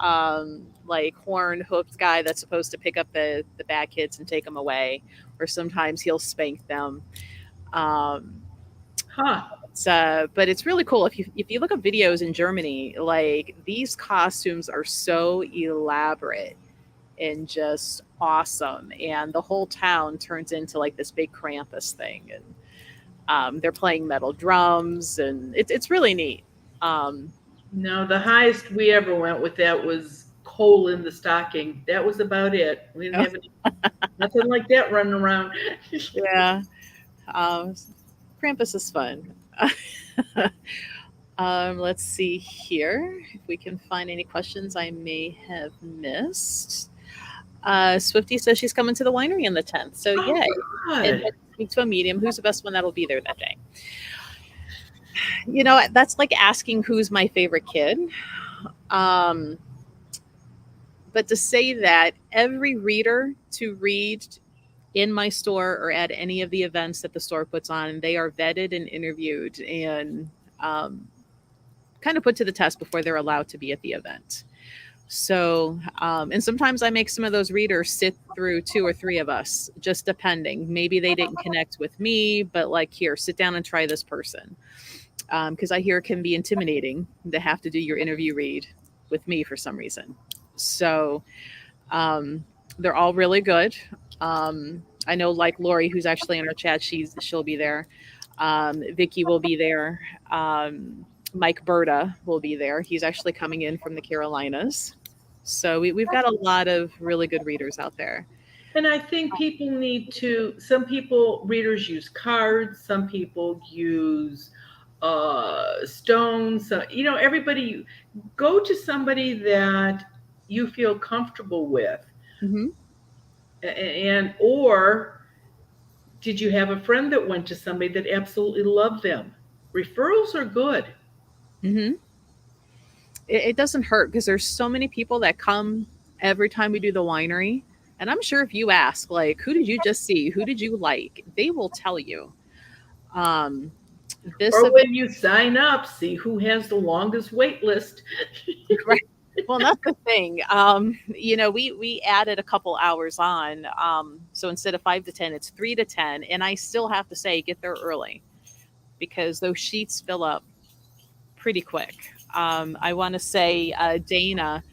B: like horn-hoofed guy that's supposed to pick up the bad kids and take them away, or sometimes he'll spank them. Um,
A: Huh.
B: but it's really cool if you look at videos in Germany. Like these costumes are so elaborate and just awesome, and the whole town turns into like this big Krampus thing, and they're playing metal drums, and it's really neat. Um,
A: No, the highest we ever went with that was coal in the stocking. That was about it. We didn't have nothing like that running around.
B: yeah, um, Krampus is fun. Let's see here if we can find any questions I may have missed. Swifty says she's coming to the winery on the 10th. So,
A: Oh,
B: yeah, and
A: God.
B: speak to a medium. Who's the best one that'll be there that day? That's like asking who's my favorite kid. Um, but to say that every reader to read in my store or at any of the events that the store puts on, they are vetted and interviewed and kind of put to the test before they're allowed to be at the event. So, and sometimes I make some of those readers sit through 2 or 3 of us, just depending. Maybe they didn't connect with me, but like, here, sit down and try this person. Because I hear it can be intimidating to have to do your interview read with me for some reason. So, they're all really good. I know, like Lori, who's actually in our chat, she'll be there. Vicky will be there. Mike Berta will be there. He's actually coming in from the Carolinas. So we've got a lot of really good readers out there.
A: And I think people need to, readers use cards, some people use stones. Everybody, go to somebody that you feel comfortable with.
B: Mm-hmm.
A: Or did you have a friend that went to somebody that absolutely loved them? Referrals are good.
B: Mm-hmm. It doesn't hurt because there's so many people that come every time we do the winery. And I'm sure if you ask, like, who did you just see? Who did you like? They will tell you.
A: Or when you sign up, see who has the longest wait list.
B: Right. Well, that's the thing. We added a couple hours on. So instead of 5 to 10, it's 3 to 10. And I still have to say, get there early because those sheets fill up pretty quick. I want to say Dana,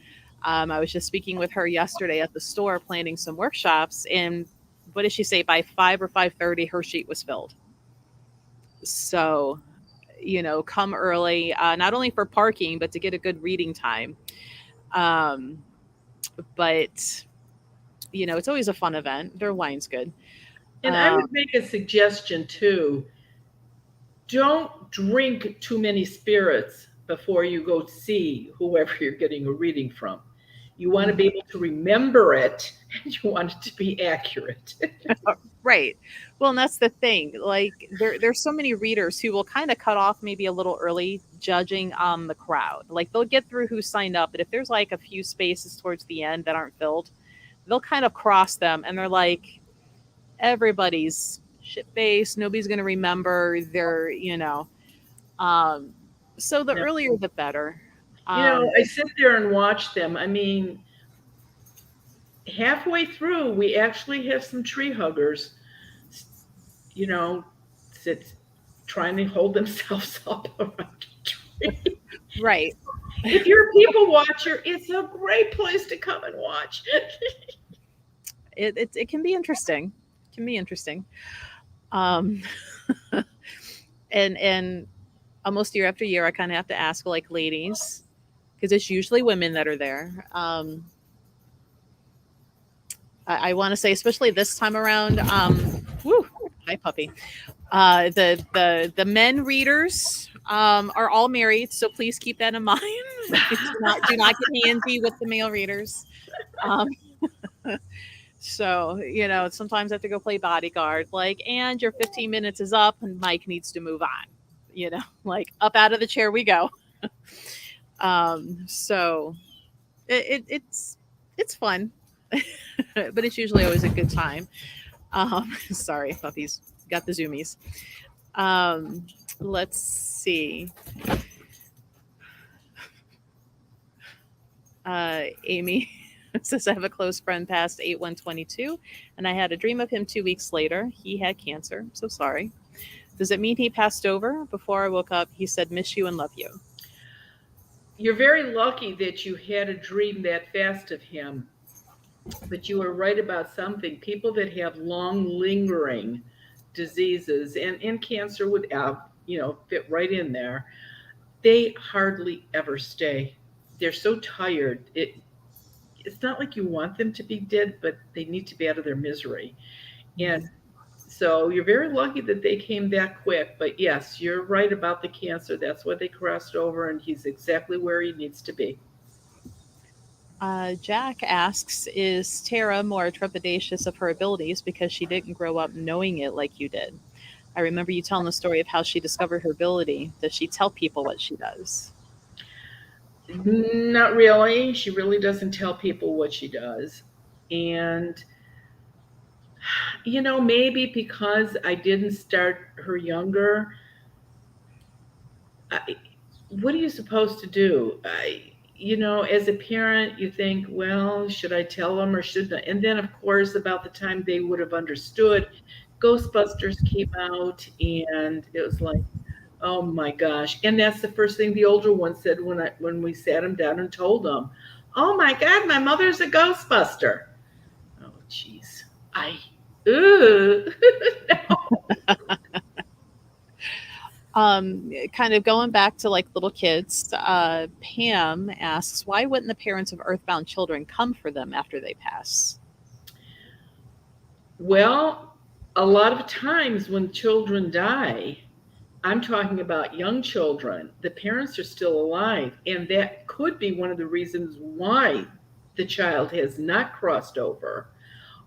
B: I was just speaking with her yesterday at the store planning some workshops. And what did she say? By 5 or 5:30, her sheet was filled. So, come early, not only for parking, but to get a good reading time. But it's always a fun event. Their wine's good.
A: And I would make a suggestion too. Don't drink too many spirits before you go see whoever you're getting a reading from. You want to be able to remember it, and you want it to be accurate.
B: Right. Well, and that's the thing. Like there's so many readers who will kind of cut off maybe a little early, judging on the crowd. Like they'll get through who signed up, but if there's like a few spaces towards the end that aren't filled, they'll kind of cross them, and they're like, everybody's shit-faced. Nobody's going to remember. They're so the earlier the better.
A: I sit there and watch them. I mean, halfway through, we actually have some tree huggers, sit trying to hold themselves up around a tree.
B: Right.
A: If you're a people watcher, it's a great place to come and watch.
B: It can be interesting. It can be interesting. And almost year after year, I kind of have to ask, like, ladies, because it's usually women that are there. I want to say, especially this time around, Hi, puppy. The men readers are all married, so please keep that in mind. Do not get handsy with the male readers. Um, so sometimes I have to go play bodyguard. Like, and your 15 minutes is up, and Mike needs to move on. Like up out of the chair we go. So it's fun, but it's usually always a good time. Sorry, puppies got the zoomies. Let's see. Amy says, I have a close friend past 8122, and I had a dream of him 2 weeks later. He had cancer. I'm so sorry. Does it mean he passed over? Before I woke up, he said, miss you and love you.
A: You're very lucky that you had a dream that fast of him, but you were right about something. People that have long lingering diseases, and cancer would fit right in there, they hardly ever stay. They're so tired. It's not like you want them to be dead, but they need to be out of their misery. And so you're very lucky that they came that quick. But yes, you're right about the cancer. That's why they crossed over, and he's exactly where he needs to be.
B: Jack asks, is Tara more trepidatious of her abilities because she didn't grow up knowing it like you did? I remember you telling the story of how she discovered her ability. Does she tell people what she does?
A: Not really. She really doesn't tell people what she does. And, maybe because I didn't start her younger, what are you supposed to do? As a parent, you think, well, should I tell them or shouldn't I? And then, of course, about the time they would have understood, Ghostbusters came out, and it was like, oh my gosh! And that's the first thing the older one said when we sat them down and told them, "Oh my God, my mother's a Ghostbuster." Oh, jeez, no.
B: Kind of going back to like little kids, Pam asks, why wouldn't the parents of earthbound children come for them after they pass?
A: Well, a lot of times when children die, I'm talking about young children, the parents are still alive, and that could be one of the reasons why the child has not crossed over,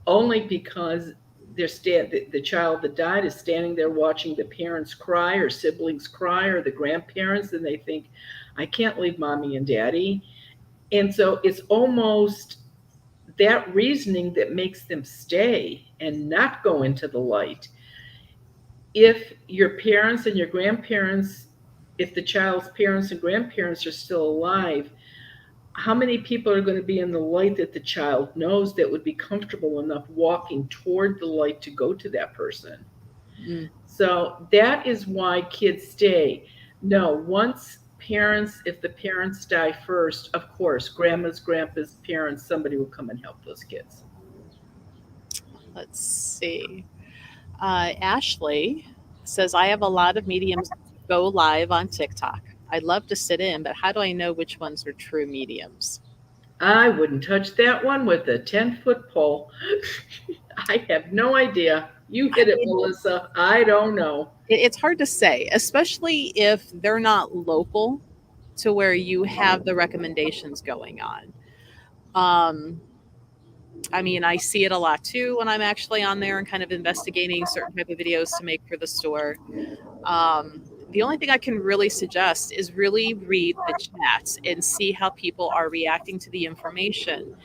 A: only because the child that died is standing there watching the parents cry or siblings cry or the grandparents, and they think, I can't leave mommy and daddy. And so it's almost that reasoning that makes them stay and not go into the light. If your parents and your grandparents, if the child's parents and grandparents are still alive, how many people are going to be in the light that the child knows that would be comfortable enough walking toward the light to go to that person? So that is why kids stay. No, if the parents die first, of course, grandma's, grandpa's parents, somebody will come and help those kids.
B: Let's see. Ashley says, I have a lot of mediums go live on TikTok. I'd love to sit in, but how do I know which ones are true mediums?
A: I wouldn't touch that one with a 10-foot pole. I have no idea. You hit it, Melissa. I don't know.
B: It's hard to say, especially if they're not local to where you have the recommendations going on. I mean, I see it a lot too when I'm actually on there and kind of investigating certain type of videos to make for the store. The only thing I can really suggest is really read the chats and see how people are reacting to the information,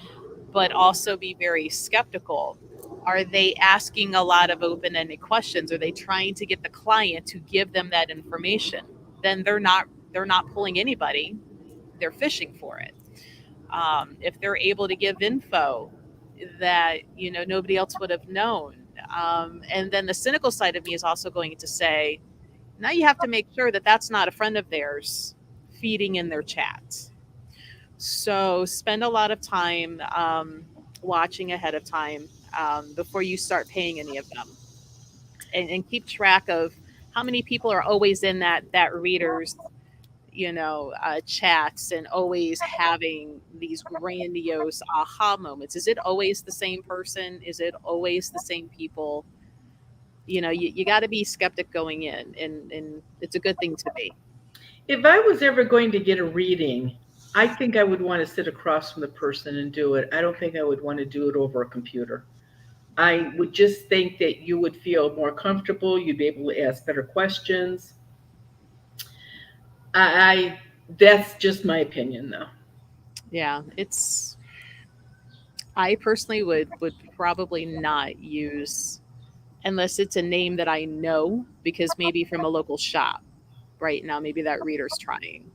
B: but also be very skeptical. Are they asking a lot of open-ended questions? Are they trying to get the client to give them that information? Then they're not pulling anybody. They're fishing for it. If they're able to give info that nobody else would have known, and then the cynical side of me is also going to say, now you have to make sure that that's not a friend of theirs feeding in their chats. So spend a lot of time watching ahead of time before you start paying any of them, and keep track of how many people are always in that readers chats and always having these grandiose aha moments. Is it always the same person? Is it always the same people? you got to be skeptic going in, and it's a good thing to be.
A: If I was ever going to get a reading, I think I would want to sit across from the person and do it. I don't think I would want to do it over a computer. I would just think that you would feel more comfortable. You'd be able to ask better questions. I that's just my opinion, though.
B: Yeah, I personally would probably not use, unless it's a name that I know, because maybe from a local shop right now, maybe that reader's trying.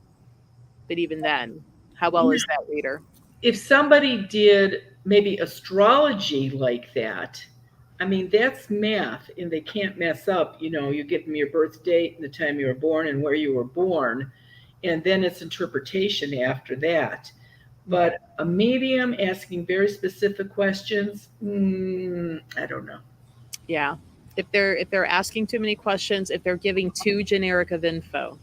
B: But even then, how well is that reader?
A: If somebody did maybe astrology like that, I mean, that's math and they can't mess up. You give them your birth date and the time you were born and where you were born, and then it's interpretation after that. But a medium asking very specific questions, I don't know.
B: Yeah. If they're asking too many questions, if they're giving too generic of info.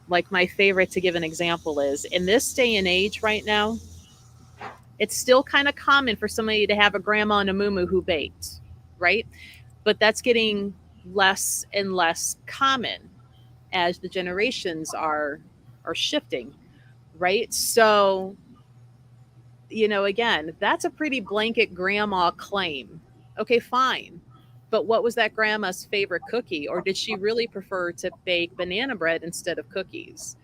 B: Like, my favorite to give an example is, in this day and age right now, it's still kind of common for somebody to have a grandma and a moo who baked, right? But that's getting less and less common as the generations are shifting, right? So, again, that's a pretty blanket grandma claim. Okay, fine. But what was that grandma's favorite cookie? Or did she really prefer to bake banana bread instead of cookies?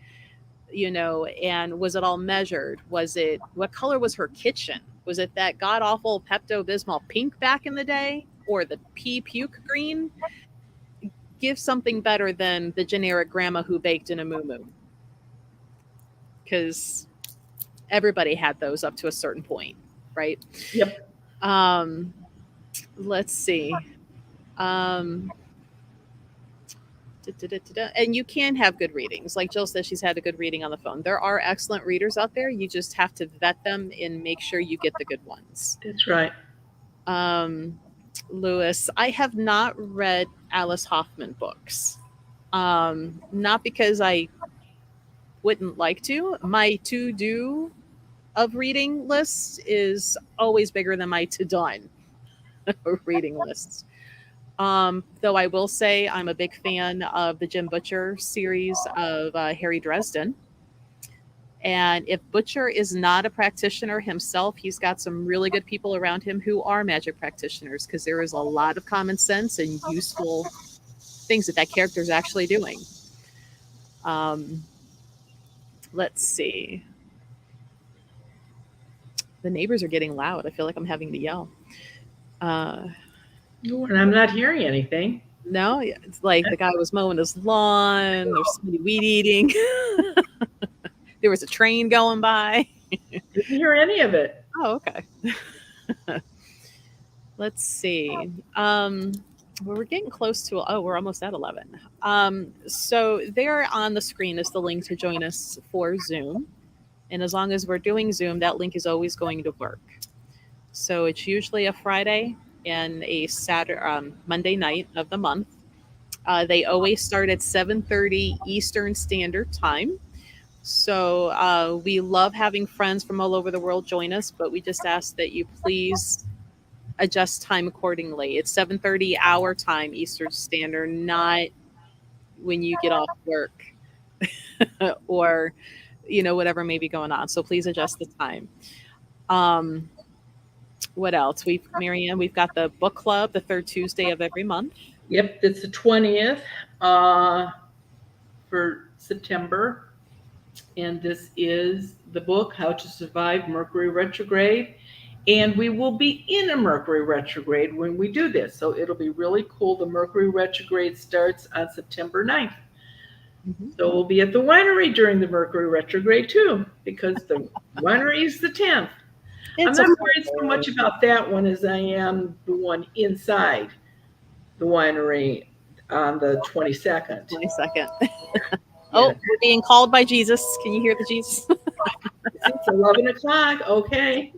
B: And was it all measured? What color was her kitchen? Was it that god awful Pepto Bismol pink back in the day, or the pea puke green? Give something better than the generic grandma who baked in a moo, because everybody had those up to a certain point, right?
A: Yep.
B: Let's see. And you can have good readings. Like Jill says, she's had a good reading on the phone. There are excellent readers out there. You just have to vet them and make sure you get the good ones.
A: That's right.
B: Lewis, I have not read Alice Hoffman books. Not because I wouldn't like to. My to-do of reading list is always bigger than my to-done reading lists. Though I will say I'm a big fan of the Jim Butcher series of Harry Dresden. And if Butcher is not a practitioner himself, he's got some really good people around him who are magic practitioners, because there is a lot of common sense and useful things that character is actually doing. Let's see. The neighbors are getting loud. I feel like I'm having to yell.
A: And I'm not hearing anything.
B: No, it's like the guy was mowing his lawn. There's somebody weed eating. There was a train going by.
A: Didn't hear any of it.
B: Oh, okay. Let's see. Well, we're getting close to, we're almost at 11. So there on the screen is the link to join us for Zoom. And as long as we're doing Zoom, that link is always going to work. So it's usually a Friday and a Monday night of the month. They always start at 7:30 Eastern Standard Time. So we love having friends from all over the world join us, but we just ask that you please adjust time accordingly. It's 7:30 our time, Eastern Standard, not when you get off work or, whatever may be going on. So please adjust the time. What else? Marianne, we've got the book club the third Tuesday of every month.
A: Yep, it's the 20th for September. And this is the book, How to Survive Mercury Retrograde. And we will be in a Mercury retrograde when we do this. So it'll be really cool. The Mercury retrograde starts on September 9th. Mm-hmm. So we'll be at the winery during the Mercury retrograde too, because the winery is the 10th. I'm not worried so much about that one as I am the one inside the winery on the 22nd.
B: 22nd. Oh, we're being called by Jesus. Can you hear the Jesus?
A: It's 11 o'clock. Okay.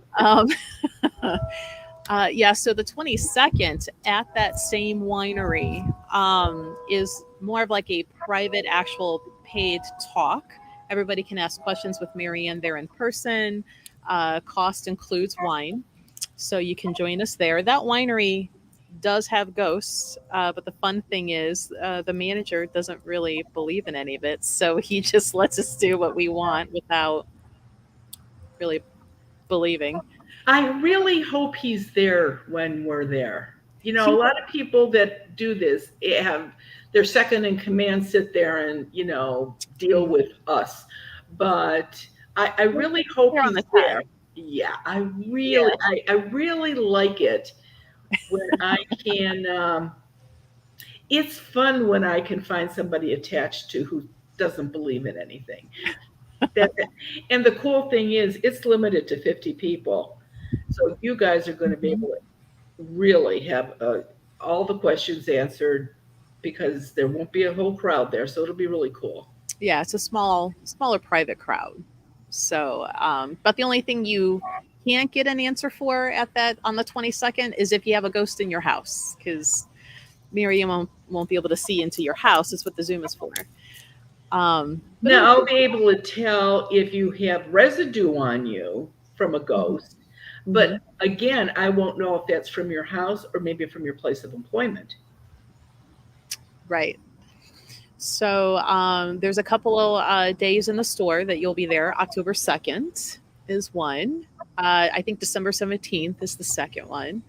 B: Yeah, so the 22nd at that same winery is more of like a private, actual paid talk. Everybody can ask questions with Marianne there in person. Cost includes wine. So you can join us there. That winery does have ghosts, but the fun thing is the manager doesn't really believe in any of it, so he just lets us do what we want without really believing.
A: I really hope he's there when we're there. You know,
B: He,
A: a lot of people that do this have their second in command sit there and, you know, deal with us. But I really hope
B: Here on
A: he's
B: the
A: there.
B: time.
A: Yeah,
B: Yeah.
A: I really like it when I can. It's fun when I can find somebody attached to who doesn't believe in anything. That, and the cool thing is, it's limited to 50 people. So you guys are going to be
B: Mhm.
A: able to really have all the questions answered because there won't be a whole crowd there. So it'll be really cool.
B: Yeah, it's a smaller private crowd. So, but the only thing you can't get an answer for at that on the 22nd is if you have a ghost in your house, because Miriam won't be able to see into your house. That's what the Zoom is for. But
A: Now
B: it'll
A: I'll
B: be
A: be able to tell if you have residue on you from a ghost.
B: hmm
A: But again, I won't know if that's from your house or maybe from your place of employment.
B: right. So there's a couple of days in the store that you'll be there. October 2nd is one. I think December 17th is the second one.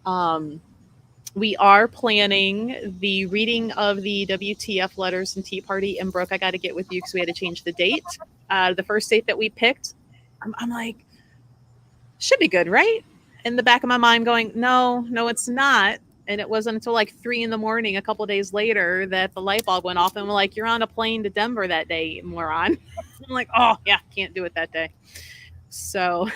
B: Um, we are planning the reading of the WTF letters and Tea Party. And Brooke, I got to get with you because we had to change the date. The first date that we picked, I'm like, should be good, right? In the back of my mind, going, no, it's not. And it wasn't until like 3 in the morning, a couple days later, that the light bulb went off, and we're like, "You're on a plane to Denver that day, moron." I'm like, "Oh yeah, can't do it that day." So,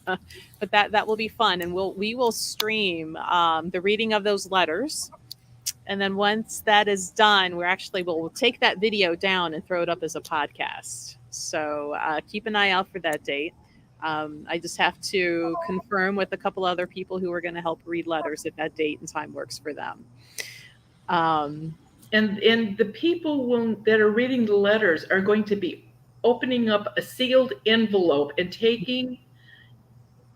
B: but that will be fun, and we will stream the reading of those letters, and then once that is done, we'll take that video down and throw it up as a podcast. So keep an eye out for that date. I just have to confirm with a couple other people who are going to help read letters if that date and time works for them. Um,
A: And the people that are reading the letters are going to be opening up a sealed envelope and taking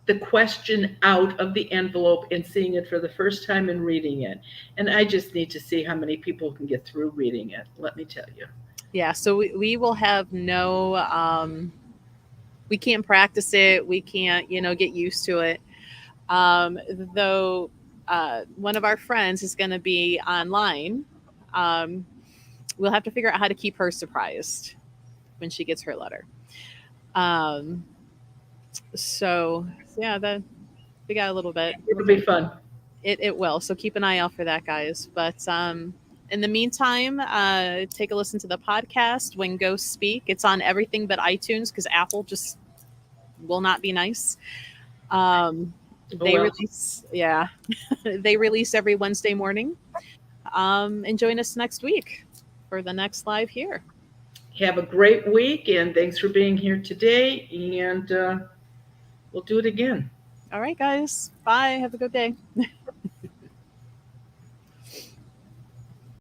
A: the question out of the envelope and seeing it for the first time and reading it. And I just need to see how many people can get through reading it. Let me tell you.
B: yeah, so we will have no, we can't practice it. We can't, get used to it. Um, though one of our friends is going to be online. Um, we'll have to figure out how to keep her surprised when she gets her letter. Um, so yeah, that we got a little bit.
A: It'll be fun.
B: It will. So keep an eye out for that, guys. But in the meantime, take a listen to the podcast When Ghosts Speak. It's on everything but iTunes because Apple just will not be nice.
A: Oh,
B: They
A: well.
B: release, yeah, they release every Wednesday morning. And join us next week for the next live here.
A: Have a great week, and thanks for being here today. And we'll do it again.
B: All right, guys. Bye. Have a good day.